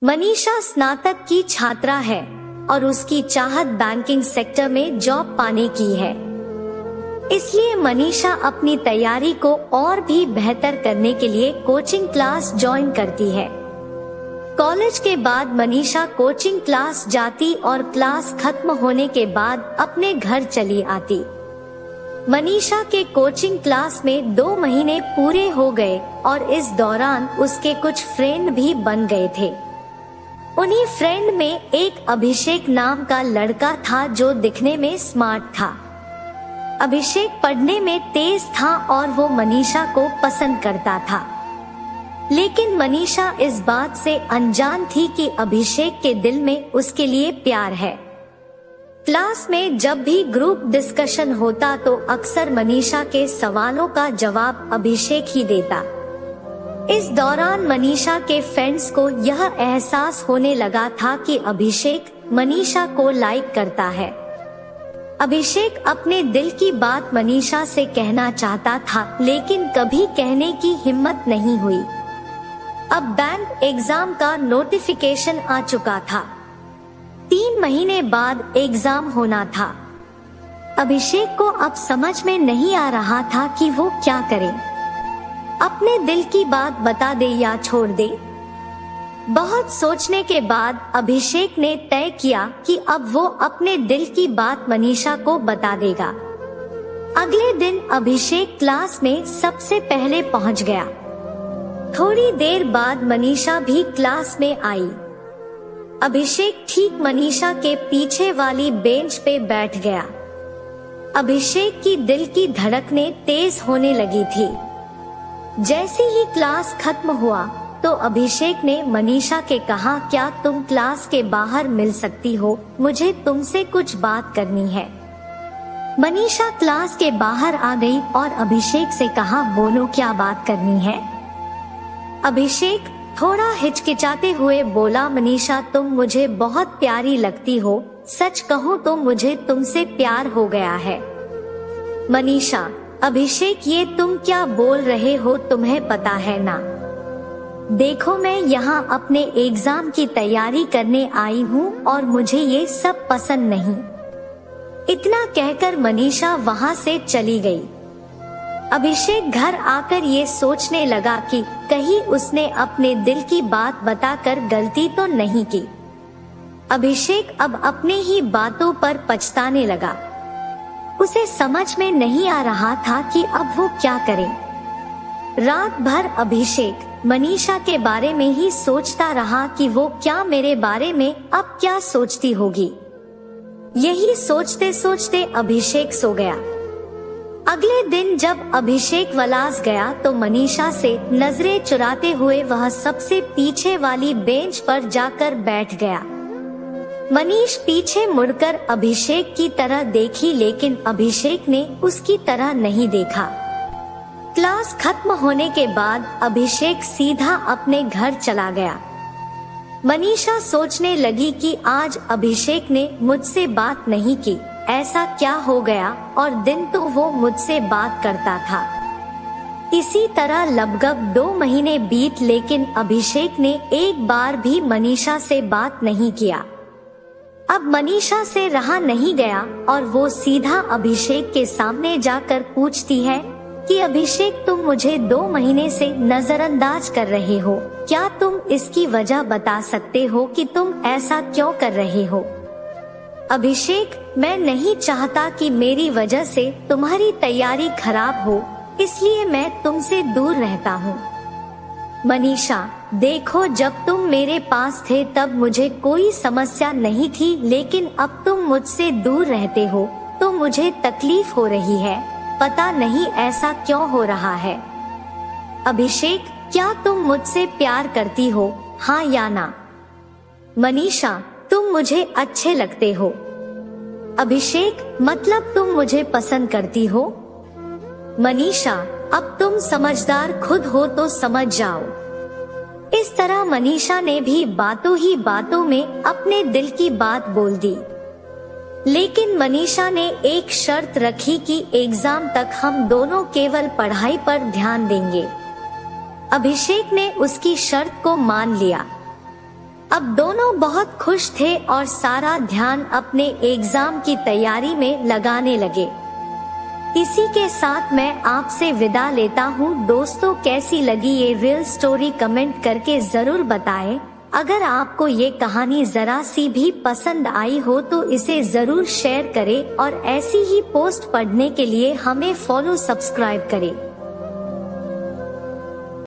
मनीषा स्नातक की छात्रा है और उसकी चाहत बैंकिंग सेक्टर में जॉब पाने की है। इसलिए मनीषा अपनी तैयारी को और भी बेहतर करने के लिए कोचिंग क्लास ज्वाइन करती है। कॉलेज के बाद मनीषा कोचिंग क्लास जाती और क्लास खत्म होने के बाद अपने घर चली आती। मनीषा के कोचिंग क्लास में 2 महीने पूरे हो गए और इस दौरान उसके कुछ फ्रेंड भी बन गए थे। उन्हीं फ्रेंड में एक अभिषेक नाम का लड़का था जो दिखने में स्मार्ट था। अभिषेक पढ़ने में तेज था और वो मनीषा को पसंद करता था, लेकिन मनीषा इस बात से अनजान थी कि अभिषेक के दिल में उसके लिए प्यार है। क्लास में जब भी ग्रुप डिस्कशन होता तो अक्सर मनीषा के सवालों का जवाब अभिषेक ही देता। इस दौरान मनीषा के फ्रेंड्स को यह एहसास होने लगा था कि अभिषेक मनीषा को लाइक करता है। अभिषेक अपने दिल की बात मनीषा से कहना चाहता था, लेकिन कभी कहने की हिम्मत नहीं हुई। अब बैंक एग्जाम का नोटिफिकेशन आ चुका था। 3 महीने बाद एग्जाम होना था। अभिषेक को अब समझ में नहीं आ रहा था कि वो क्या करे, अपने दिल की बात बता दे या छोड़ दे। बहुत सोचने के बाद अभिषेक ने तय किया कि अब वो अपने दिल की बात मनीषा को बता देगा। अगले दिन अभिषेक क्लास में सबसे पहले पहुंच गया। थोड़ी देर बाद मनीषा भी क्लास में आई। अभिषेक ठीक मनीषा के पीछे वाली बेंच पे बैठ गया। अभिषेक की दिल की धड़कनें तेज होने लगी थी। जैसे ही क्लास खत्म हुआ तो अभिषेक ने मनीषा के कहा, क्या तुम क्लास के बाहर मिल सकती हो, मुझे तुमसे कुछ बात करनी है। मनीषा क्लास के बाहर आ गई और अभिषेक से कहा, बोलो क्या बात करनी है। अभिषेक थोड़ा हिचकिचाते हुए बोला, मनीषा तुम मुझे बहुत प्यारी लगती हो, सच कहूँ तो मुझे तुमसे प्यार हो गया है। मनीषा, अभिषेक ये तुम क्या बोल रहे हो, तुम्हें पता है ना, देखो मैं यहाँ अपने एग्जाम की तैयारी करने आई हूँ और मुझे ये सब पसंद नहीं। इतना कहकर मनीषा वहाँ से चली गई। अभिषेक घर आकर ये सोचने लगा कि कहीं उसने अपने दिल की बात बताकर गलती तो नहीं की। अभिषेक अब अपने ही बातों पर पछताने लगा। उसे समझ में नहीं आ रहा था कि अब वो क्या करे। रात भर अभिषेक मनीषा के बारे में ही सोचता रहा कि वो क्या मेरे बारे में अब क्या सोचती होगी। यही सोचते सोचते अभिषेक सो गया। अगले दिन जब अभिषेक क्लास गया तो मनीषा से नजरें चुराते हुए वह सबसे पीछे वाली बेंच पर जाकर बैठ गया। मनीष पीछे मुड़कर अभिषेक की तरह देखी, लेकिन अभिषेक ने उसकी तरह नहीं देखा। क्लास खत्म होने के बाद अभिषेक सीधा अपने घर चला गया। मनीषा सोचने लगी कि आज अभिषेक ने मुझसे बात नहीं की, ऐसा क्या हो गया, और दिन तो वो मुझसे बात करता था। इसी तरह लगभग 2 महीने बीत, लेकिन अभिषेक ने एक बार भी मनीषा से बात नहीं किया। अब मनीषा से रहा नहीं गया और वो सीधा अभिषेक के सामने जाकर पूछती है कि अभिषेक तुम मुझे 2 महीने से नजरअंदाज कर रहे हो, क्या तुम इसकी वजह बता सकते हो कि तुम ऐसा क्यों कर रहे हो। अभिषेक, मैं नहीं चाहता कि मेरी वजह से तुम्हारी तैयारी खराब हो, इसलिए मैं तुमसे दूर रहता हूँ। मनीषा, देखो जब तुम मेरे पास थे तब मुझे कोई समस्या नहीं थी, लेकिन अब तुम मुझसे दूर रहते हो तो मुझे तकलीफ हो रही है, पता नहीं ऐसा क्यों हो रहा है। अभिषेक, क्या तुम मुझसे प्यार करती हो, हाँ या ना। मनीषा, तुम मुझे अच्छे लगते हो। अभिषेक, मतलब तुम मुझे पसंद करती हो। मनीषा, अब तुम समझदार खुद हो तो समझ जाओ। इस तरह मनीषा ने भी बातों ही बातों में अपने दिल की बात बोल दी। लेकिन मनीषा ने एक शर्त रखी कि एग्जाम तक हम दोनों केवल पढ़ाई पर ध्यान देंगे। अभिषेक ने उसकी शर्त को मान लिया। अब दोनों बहुत खुश थे और सारा ध्यान अपने एग्जाम की तैयारी में लगाने लगे। इसी के साथ मैं आपसे विदा लेता हूँ दोस्तों। कैसी लगी ये रियल स्टोरी कमेंट करके जरूर बताएं। अगर आपको ये कहानी जरा सी भी पसंद आई हो तो इसे जरूर शेयर करें और ऐसी ही पोस्ट पढ़ने के लिए हमें फॉलो सब्सक्राइब करें।